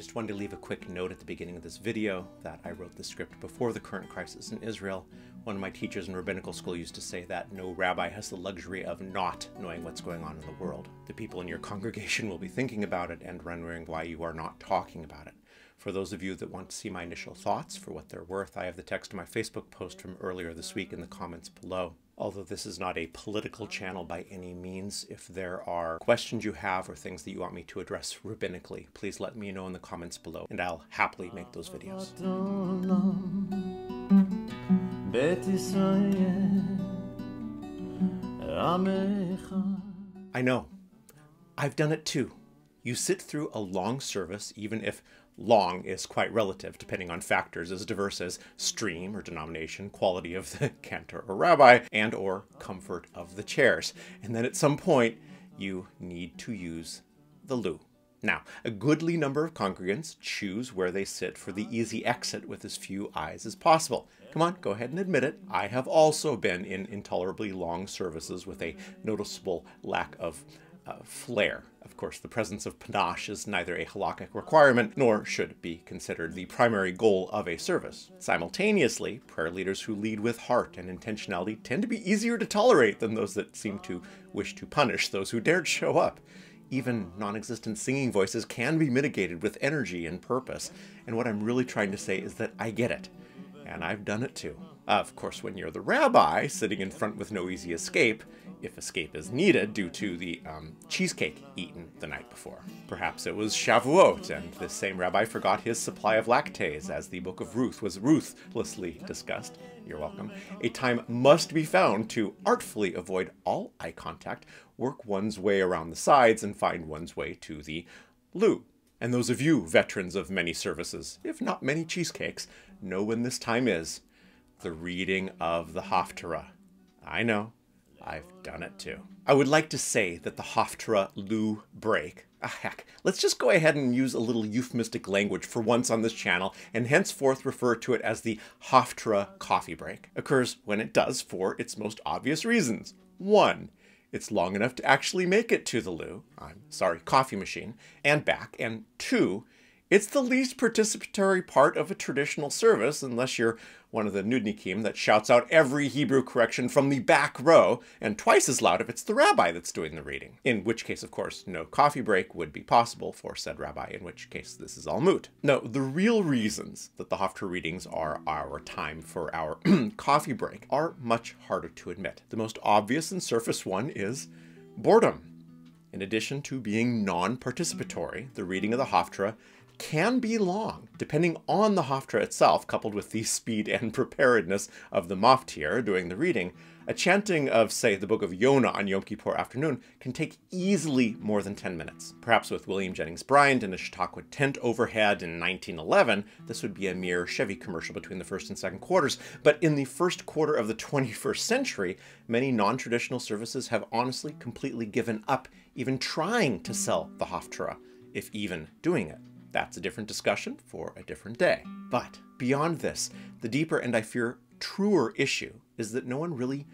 just wanted to leave a quick note at the beginning of this video that I wrote the script before the current crisis in Israel. One of my teachers in rabbinical school used to say that no rabbi has the luxury of not knowing what's going on in the world. The people in your congregation will be thinking about it and wondering why you are not talking about it. For those of you that want to see my initial thoughts for what they're worth, I have the text of my Facebook post from earlier this week in the comments below. Although this is not a political channel by any means, if there are questions you have or things that you want me to address rabbinically, please let me know in the comments below, and I'll happily make those videos. I know. I've done it too. You sit through a long service, even if long is quite relative, depending on factors as diverse as stream or denomination, quality of the cantor or rabbi, and or comfort of the chairs. And then at some point, you need to use the loo. Now, a goodly number of congregants choose where they sit for the easy exit with as few eyes as possible. Come on, go ahead and admit it. I have also been in intolerably long services with a noticeable lack of flair. Of course, the presence of panache is neither a halakhic requirement nor should be considered the primary goal of a service. Simultaneously, prayer leaders who lead with heart and intentionality tend to be easier to tolerate than those that seem to wish to punish those who dared show up. Even non-existent singing voices can be mitigated with energy and purpose. And what I'm really trying to say is that I get it. And I've done it too. Of course, when you're the rabbi sitting in front with no easy escape, if escape is needed due to the cheesecake eaten the night before. Perhaps it was Shavuot, and this same rabbi forgot his supply of lactase as the book of Ruth was ruthlessly discussed. You're welcome. A time must be found to artfully avoid all eye contact, work one's way around the sides, and find one's way to the loo. And those of you, veterans of many services, if not many cheesecakes, know when this time is. The reading of the Haftarah. I know, I've done it too. I would like to say that the Haftarah loo break, heck, let's just go ahead and use a little euphemistic language for once on this channel and henceforth refer to it as the Haftarah Coffee Break. Occurs when it does for its most obvious reasons. 1. It's long enough to actually make it to the loo, coffee machine, and back. And 2, it's the least participatory part of a traditional service, unless you're one of the nudnikim that shouts out every Hebrew correction from the back row, and twice as loud if it's the rabbi that's doing the reading. In which case, of course, no coffee break would be possible for said rabbi, in which case this is all moot. No, the real reasons that the Haftarah readings are our time for our coffee break are much harder to admit. The most obvious and surface one is boredom. In addition to being non-participatory, the reading of the Haftarah can be long, depending on the Haftarah itself, coupled with the speed and preparedness of the maftir doing the reading. A chanting of, say, the book of Yonah on Yom Kippur afternoon can take easily more than 10 minutes. Perhaps with William Jennings Bryan in a Chautauqua tent overhead in 1911, this would be a mere Chevy commercial between the first and second quarters. But in the first quarter of the 21st century, many non-traditional services have honestly completely given up even trying to sell the Haftarah, if even doing it. That's a different discussion for a different day. But beyond this, the deeper and I fear truer issue is that no one really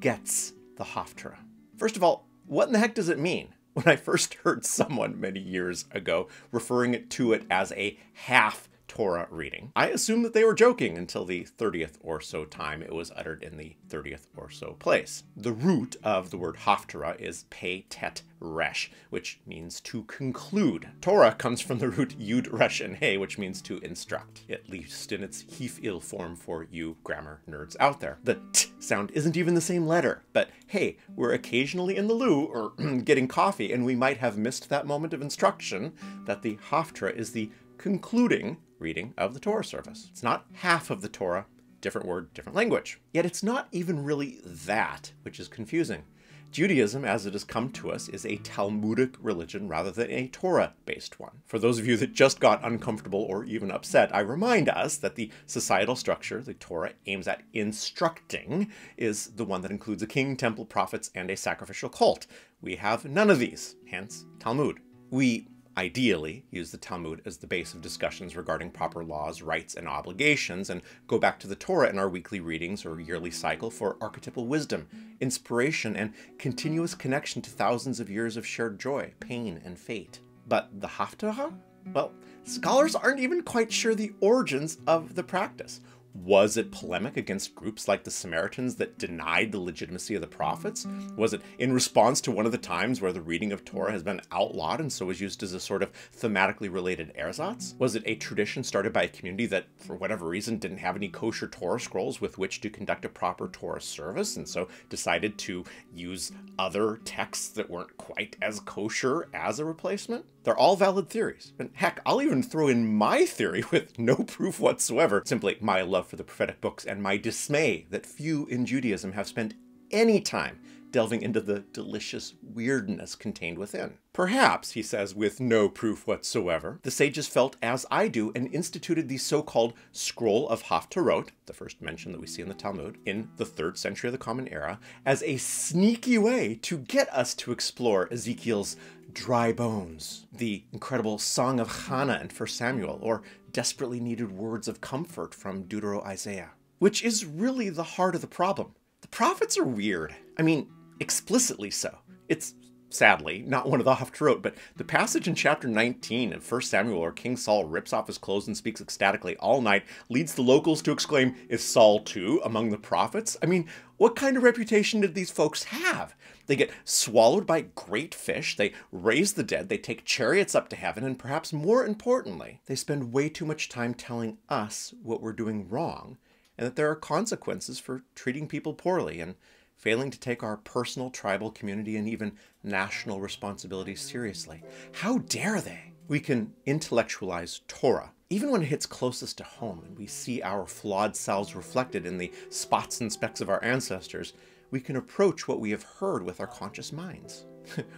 gets the Haftarah. First of all, what in the heck does it mean? When I first heard someone many years ago referring to it as a half Torah reading, I assumed that they were joking until the 30th or so time it was uttered in the 30th or so place. The root of the word Haftarah is pe tet resh, which means to conclude. Torah comes from the root yud resh and hey, which means to instruct, at least in its hif'il form for you grammar nerds out there. The t sound isn't even the same letter, but hey, we're occasionally in the loo or getting coffee, and we might have missed that moment of instruction that the Haftarah is the concluding reading of the Torah service. It's not half of the Torah, different word, different language. Yet it's not even really that, which is confusing. Judaism, as it has come to us, is a Talmudic religion rather than a Torah-based one. For those of you that just got uncomfortable or even upset, I remind us that the societal structure the Torah aims at instructing is the one that includes a king, temple, prophets, and a sacrificial cult. We have none of these, hence Talmud. We ideally use the Talmud as the base of discussions regarding proper laws, rights, and obligations, and go back to the Torah in our weekly readings or yearly cycle for archetypal wisdom, inspiration, and continuous connection to thousands of years of shared joy, pain, and fate. But the Haftarah? Well, scholars aren't even quite sure the origins of the practice. Was it polemic against groups like the Samaritans that denied the legitimacy of the prophets? Was it in response to one of the times where the reading of Torah has been outlawed and so was used as a sort of thematically related ersatz? Was it a tradition started by a community that, for whatever reason, didn't have any kosher Torah scrolls with which to conduct a proper Torah service and so decided to use other texts that weren't quite as kosher as a replacement? They're all valid theories. And heck, I'll even throw in my theory with no proof whatsoever, simply my love for the prophetic books and my dismay that few in Judaism have spent any time delving into the delicious weirdness contained within. Perhaps, he says, with no proof whatsoever, the sages felt as I do and instituted the so-called Scroll of Haftarot, the first mention that we see in the Talmud, in the 3rd century of the Common Era, as a sneaky way to get us to explore Ezekiel's dry bones, the incredible Song of Hannah in 1 Samuel, or desperately needed words of comfort from Deutero-Isaiah, which is really the heart of the problem. The prophets are weird. I mean, explicitly so. It's, sadly, not one of the Haftarot, but the passage in chapter 19 of 1 Samuel where King Saul rips off his clothes and speaks ecstatically all night leads the locals to exclaim, "Is Saul too among the prophets?" I mean, what kind of reputation did these folks have? They get swallowed by great fish, they raise the dead, they take chariots up to heaven, and perhaps more importantly, they spend way too much time telling us what we're doing wrong, and that there are consequences for treating people poorly and failing to take our personal, tribal, community, and even national responsibilities seriously. How dare they? We can intellectualize Torah, even when it hits closest to home and we see our flawed selves reflected in the spots and specks of our ancestors. We can approach what we have heard with our conscious minds.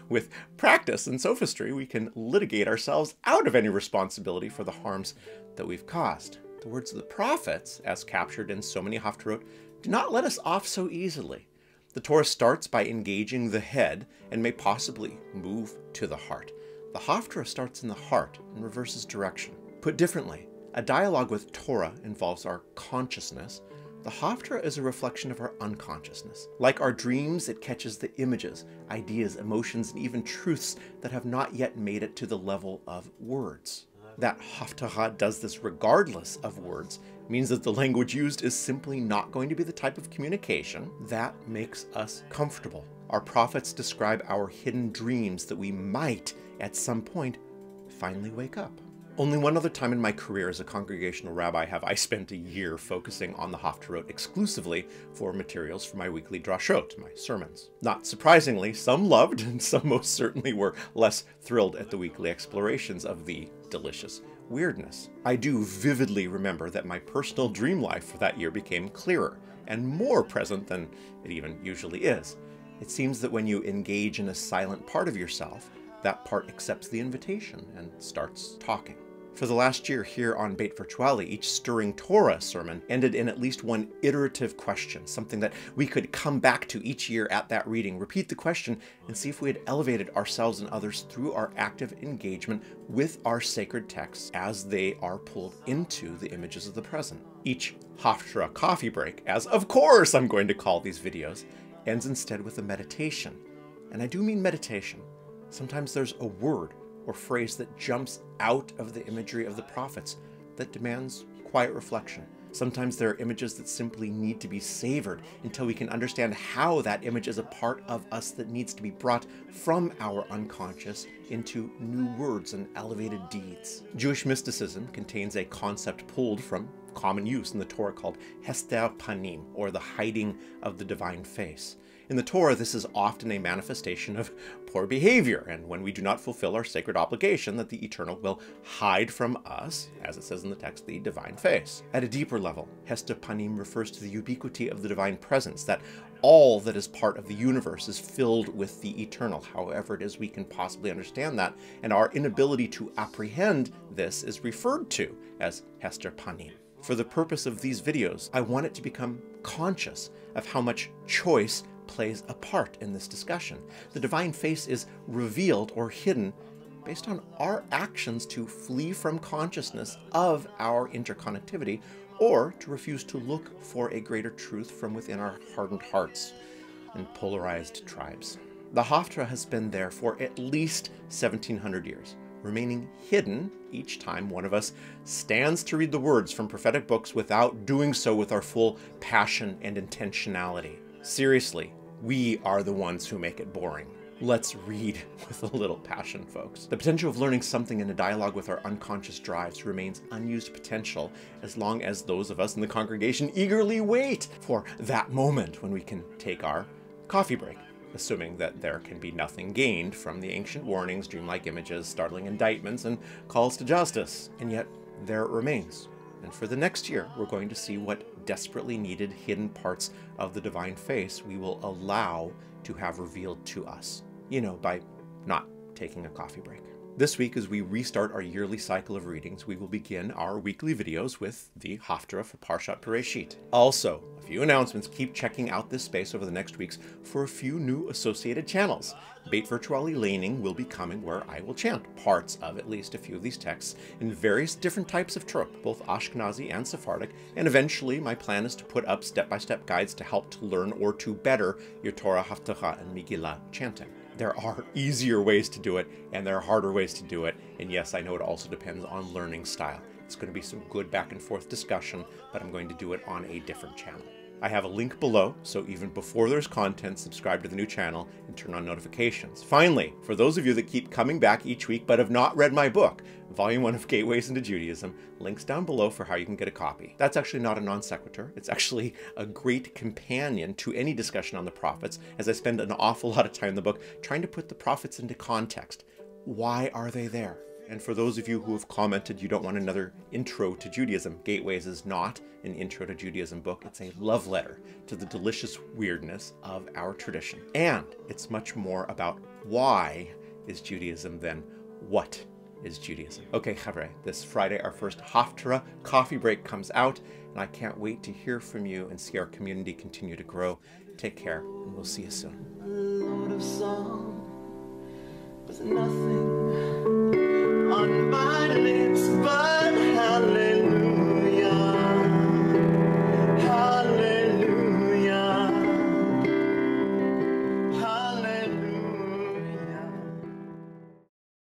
With practice and sophistry, we can litigate ourselves out of any responsibility for the harms that we've caused. The words of the prophets, as captured in so many Haftarot, do not let us off so easily. The Torah starts by engaging the head and may possibly move to the heart. The Haftarah starts in the heart and reverses direction. Put differently, a dialogue with Torah involves our consciousness. The Haftarah is a reflection of our unconsciousness. Like our dreams, it catches the images, ideas, emotions, and even truths that have not yet made it to the level of words. That Haftarah does this regardless of words means that the language used is simply not going to be the type of communication that makes us comfortable. Our prophets describe our hidden dreams that we might, at some point, finally wake up. Only one other time in my career as a congregational rabbi have I spent a year focusing on the Haftarot exclusively for materials for my weekly drashot, my sermons. Not surprisingly, some loved and some most certainly were less thrilled at the weekly explorations of the delicious weirdness. I do vividly remember that my personal dream life for that year became clearer and more present than it even usually is. It seems that when you engage in a silent part of yourself, that part accepts the invitation and starts talking. For the last year here on Beit Virtuali, each Stirring Torah sermon ended in at least one iterative question, something that we could come back to each year at that reading, repeat the question, and see if we had elevated ourselves and others through our active engagement with our sacred texts as they are pulled into the images of the present. Each Haftarah Coffee Break, as of course I'm going to call these videos, ends instead with a meditation. And I do mean meditation. Sometimes there's a word or phrase that jumps out of the imagery of the prophets that demands quiet reflection. Sometimes there are images that simply need to be savored until we can understand how that image is a part of us that needs to be brought from our unconscious into new words and elevated deeds. Jewish mysticism contains a concept pulled from common use in the Torah called Hester Panim, or the hiding of the divine face. In the Torah, this is often a manifestation of poor behavior, and when we do not fulfill our sacred obligation, that the Eternal will hide from us, as it says in the text, the divine face. At a deeper level, Hester Panim refers to the ubiquity of the divine presence, that all that is part of the universe is filled with the Eternal, however it is we can possibly understand that, and our inability to apprehend this is referred to as Hester Panim. For the purpose of these videos, I want it to become conscious of how much choice plays a part in this discussion. The divine face is revealed or hidden based on our actions to flee from consciousness of our interconnectivity, or to refuse to look for a greater truth from within our hardened hearts and polarized tribes. The Haftarah has been there for at least 1700 years. remaining hidden each time one of us stands to read the words from prophetic books without doing so with our full passion and intentionality. Seriously, we are the ones who make it boring. Let's read with a little passion, folks. The potential of learning something in a dialogue with our unconscious drives remains unused potential as long as those of us in the congregation eagerly wait for that moment when we can take our coffee break, assuming that there can be nothing gained from the ancient warnings, dreamlike images, startling indictments, and calls to justice. And yet, there it remains. And for the next year, we're going to see what desperately needed hidden parts of the divine face we will allow to have revealed to us. You know, by not taking a coffee break. This week, as we restart our yearly cycle of readings, we will begin our weekly videos with the Haftarah for Parashat Bereishit. Also, a few announcements. Keep checking out this space over the next weeks for a few new associated channels. Beit Virtuali laning will be coming, where I will chant parts of at least a few of these texts in various different types of Torah, both Ashkenazi and Sephardic, and eventually my plan is to put up step-by-step guides to help to learn or to better your Torah, Haftarah, and Megillah chanting. There are easier ways to do it, and there are harder ways to do it, and yes, I know it also depends on learning style. It's going to be some good back and forth discussion, but I'm going to do it on a different channel. I have a link below, so even before there's content, subscribe to the new channel and turn on notifications. Finally, for those of you that keep coming back each week but have not read my book, Volume 1 of Gateways into Judaism, links down below for how you can get a copy. That's actually not a non sequitur. It's actually a great companion to any discussion on the prophets, as I spend an awful lot of time in the book trying to put the prophets into context. Why are they there? And for those of you who have commented you don't want another intro to Judaism, Gateways is not an intro to Judaism book. It's a love letter to the delicious weirdness of our tradition. And it's much more about why is Judaism than what is Judaism. Okay, Chevrei, this Friday our first Haftarah Coffee Break comes out, and I can't wait to hear from you and see our community continue to grow. Take care, and we'll see you soon. A load of song was nothing